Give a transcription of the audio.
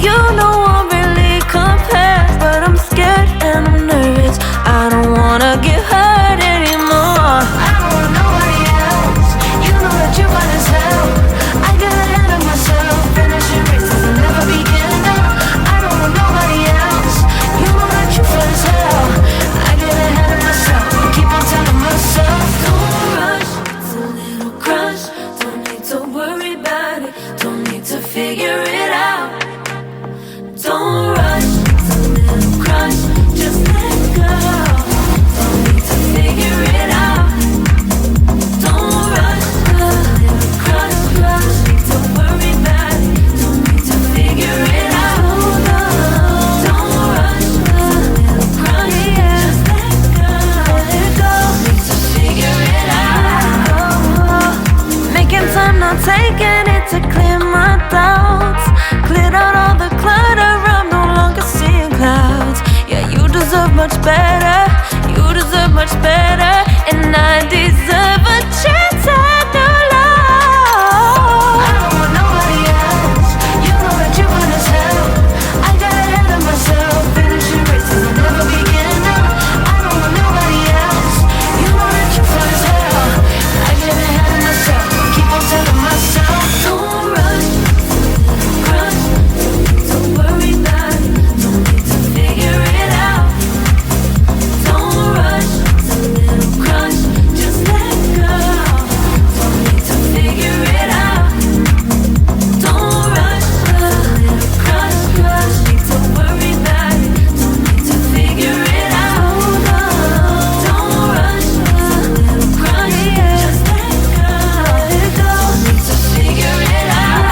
You know I'm really compared, but I'm scared and I'm nervous. I don't wanna get hurt anymore. I don't want nobody else. You know that you're fine as hell. I get ahead of myself, finishing races and never begin. I don't want nobody else. You know that you're fine as hell. I get ahead of myself, keep on telling myself, don't rush, it's a little crush. Don't need to worry about it, don't need to figure it out. Don't rush, it's a little crush, just let go. Don't need to figure it out. Don't rush, a little crush, don't need to worry about it, don't need to figure it out. Don't rush, a little crush, just let go. Don't need to figure it out. Making time, not taking it to clear my thoughts. Cleared out all the clutter, I'm no longer seeing clouds. Yeah, you deserve much better, you deserve much better, and I deserve a chance at new love. I don't want nobody else. You know that you're fine as hell. I got ahead of myself, finishing races and never begin. I don't want nobody else. You know that you're fine as hell. I get ahead of myself, keep on telling myself, don't rush, crush. Don't worry about it, don't need to figure it out. Don't rush, it's a little crush, just let go. Don't need to figure it out. Don't rush, a little crush, need to worry about it, don't need to figure it out. Don't rush, a little crush, just let go. Don't need to figure it out.